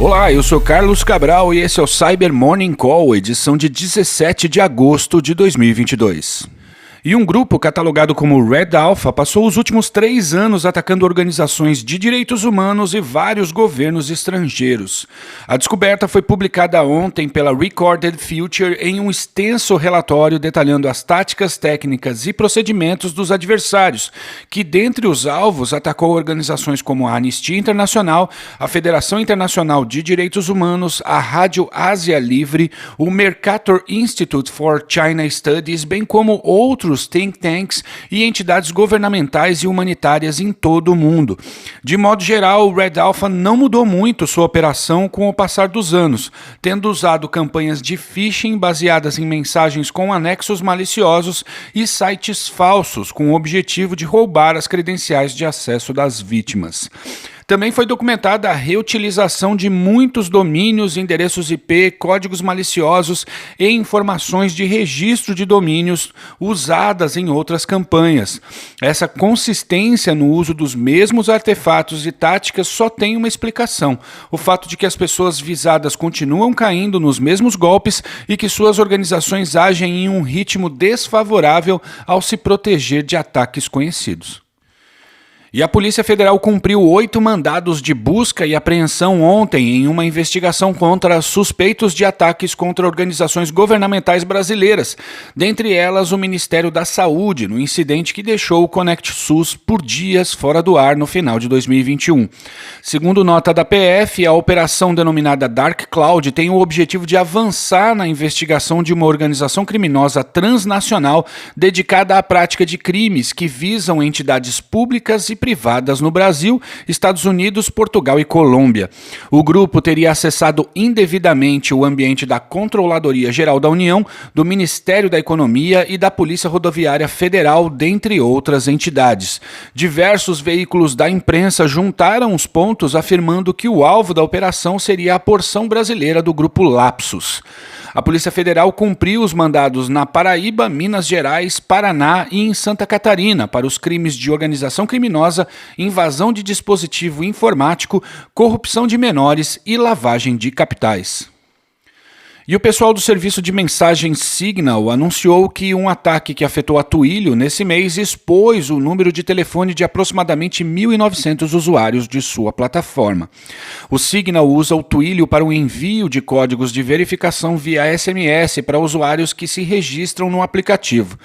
Olá, eu sou Carlos Cabral e esse é o Cyber Morning Call, edição de 17 de agosto de 2022. E um grupo catalogado como Red Alpha passou os últimos 3 anos atacando organizações de direitos humanos e vários governos estrangeiros. A descoberta foi publicada ontem pela Recorded Future em um extenso relatório detalhando as táticas, técnicas e procedimentos dos adversários, que dentre os alvos atacou organizações como a Anistia Internacional, a Federação Internacional de Direitos Humanos, a Rádio Ásia Livre, o Mercator Institute for China Studies, bem como outros think tanks e entidades governamentais e humanitárias em todo o mundo. De modo geral, o Red Alpha não mudou muito sua operação com o passar dos anos, tendo usado campanhas de phishing baseadas em mensagens com anexos maliciosos e sites falsos com o objetivo de roubar as credenciais de acesso das vítimas. Também foi documentada a reutilização de muitos domínios, endereços IP, códigos maliciosos e informações de registro de domínios usadas em outras campanhas. Essa consistência no uso dos mesmos artefatos e táticas só tem uma explicação: o fato de que as pessoas visadas continuam caindo nos mesmos golpes e que suas organizações agem em um ritmo desfavorável ao se proteger de ataques conhecidos. E a Polícia Federal cumpriu 8 mandados de busca e apreensão ontem em uma investigação contra suspeitos de ataques contra organizações governamentais brasileiras, dentre elas o Ministério da Saúde, no incidente que deixou o Conect SUS por dias fora do ar no final de 2021. Segundo nota da PF, a operação denominada Dark Cloud tem o objetivo de avançar na investigação de uma organização criminosa transnacional dedicada à prática de crimes que visam entidades públicas e privadas no Brasil, Estados Unidos, Portugal e Colômbia. O grupo teria acessado indevidamente o ambiente da Controladoria Geral da União, do Ministério da Economia e da Polícia Rodoviária Federal, dentre outras entidades. Diversos veículos da imprensa juntaram os pontos afirmando que o alvo da operação seria a porção brasileira do grupo Lapsus. A Polícia Federal cumpriu os mandados na Paraíba, Minas Gerais, Paraná e em Santa Catarina para os crimes de organização criminosa, invasão de dispositivo informático, corrupção de menores e lavagem de capitais. E o pessoal do serviço de mensagem Signal anunciou que um ataque que afetou a Twilio nesse mês expôs o número de telefone de aproximadamente 1.900 usuários de sua plataforma. O Signal usa o Twilio para o envio de códigos de verificação via SMS para usuários que se registram no aplicativo.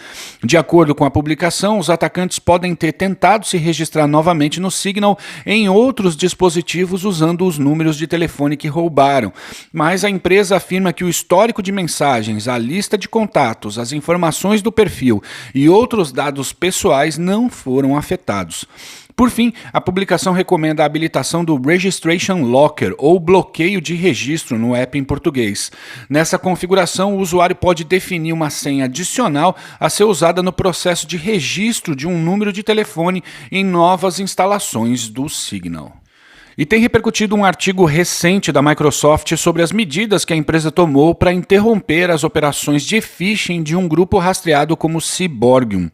De acordo com a publicação, os atacantes podem ter tentado se registrar novamente no Signal em outros dispositivos usando os números de telefone que roubaram, mas a empresa afirma que o histórico de mensagens, a lista de contatos, as informações do perfil e outros dados pessoais não foram afetados. Por fim, a publicação recomenda a habilitação do Registration Locker, ou bloqueio de registro no app em português. Nessa configuração, o usuário pode definir uma senha adicional a ser usada no processo de registro de um número de telefone em novas instalações do Signal. E tem repercutido um artigo recente da Microsoft sobre as medidas que a empresa tomou para interromper as operações de phishing de um grupo rastreado como Cyborgium.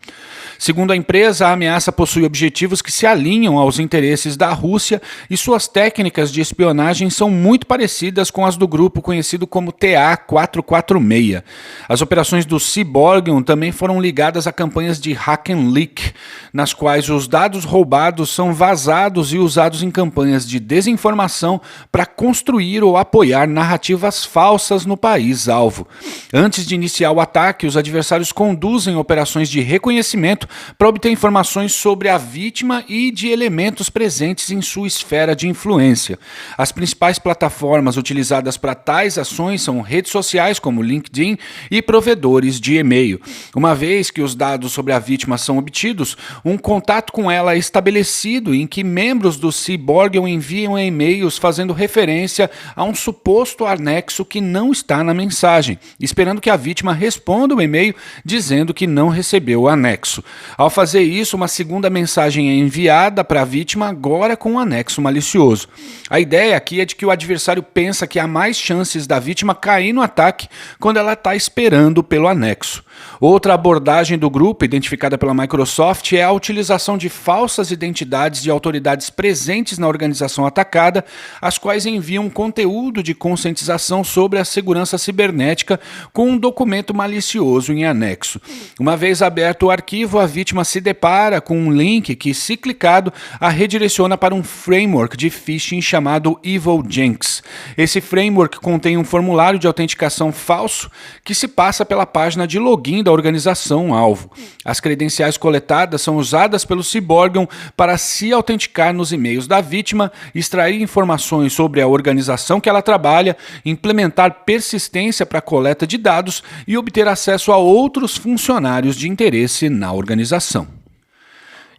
Segundo a empresa, a ameaça possui objetivos que se alinham aos interesses da Rússia e suas técnicas de espionagem são muito parecidas com as do grupo conhecido como TA446. As operações do Cyborgium também foram ligadas a campanhas de hack and leak, nas quais os dados roubados são vazados e usados em campanhas de desinformação para construir ou apoiar narrativas falsas no país-alvo. Antes de iniciar o ataque, os adversários conduzem operações de reconhecimento para obter informações sobre a vítima e de elementos presentes em sua esfera de influência. As principais plataformas utilizadas para tais ações são redes sociais como LinkedIn e provedores de e-mail. Uma vez que os dados sobre a vítima são obtidos, um contato com ela é estabelecido em que membros do Cyborgium enviam e-mails fazendo referência a um suposto anexo que não está na mensagem, esperando que a vítima responda o e-mail dizendo que não recebeu o anexo. Ao fazer isso, uma segunda mensagem é enviada para a vítima, agora com um anexo malicioso. A ideia aqui é de que o adversário pensa que há mais chances da vítima cair no ataque quando ela está esperando pelo anexo. Outra abordagem do grupo, identificada pela Microsoft, é a utilização de falsas identidades de autoridades presentes na organização atacada, as quais enviam conteúdo de conscientização sobre a segurança cibernética com um documento malicioso em anexo. Uma vez aberto o arquivo, a vítima se depara com um link que, se clicado, a redireciona para um framework de phishing chamado EvilJinx. Esse framework contém um formulário de autenticação falso que se passa pela página de login da organização-alvo. As credenciais coletadas são usadas pelo Cyborgium para se autenticar nos e-mails da vítima, extrair informações sobre a organização que ela trabalha, implementar persistência para a coleta de dados e obter acesso a outros funcionários de interesse na organização.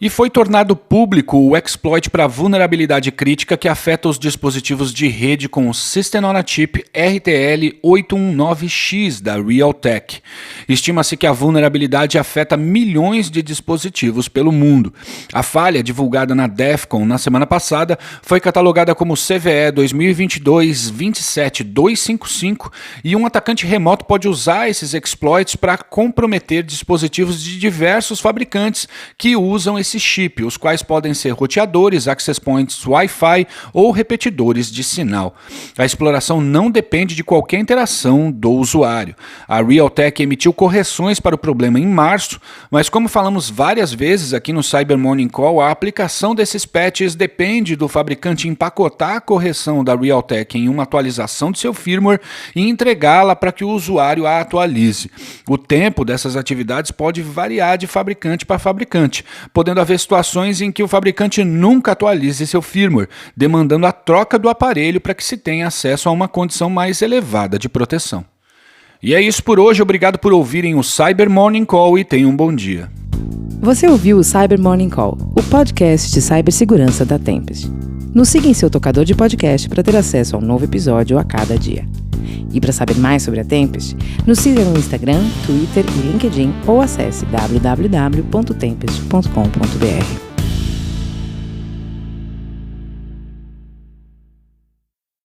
E foi tornado público o exploit para vulnerabilidade crítica que afeta os dispositivos de rede com o System on a Chip RTL819X da Realtek. Estima-se que a vulnerabilidade afeta milhões de dispositivos pelo mundo. A falha, divulgada na DEF CON na semana passada, foi catalogada como CVE 2022-27255 e um atacante remoto pode usar esses exploits para comprometer dispositivos de diversos fabricantes que usam esse chip, os quais podem ser roteadores, access points, Wi-Fi ou repetidores de sinal. A exploração não depende de qualquer interação do usuário. A Realtek emitiu correções para o problema em março, mas como falamos várias vezes aqui no Cyber Morning Call, a aplicação desses patches depende do fabricante empacotar a correção da Realtek em uma atualização de seu firmware e entregá-la para que o usuário a atualize. O tempo dessas atividades pode variar de fabricante para fabricante, podendo haver situações em que o fabricante nunca atualize seu firmware, demandando a troca do aparelho para que se tenha acesso a uma condição mais elevada de proteção. E é isso por hoje, obrigado por ouvirem o Cyber Morning Call e tenham um bom dia. Você ouviu o Cyber Morning Call, o podcast de cibersegurança da Tempest. Nos siga em seu tocador de podcast para ter acesso a um novo episódio a cada dia. E para saber mais sobre a Tempest, nos siga no Instagram, Twitter e LinkedIn ou acesse www.tempest.com.br.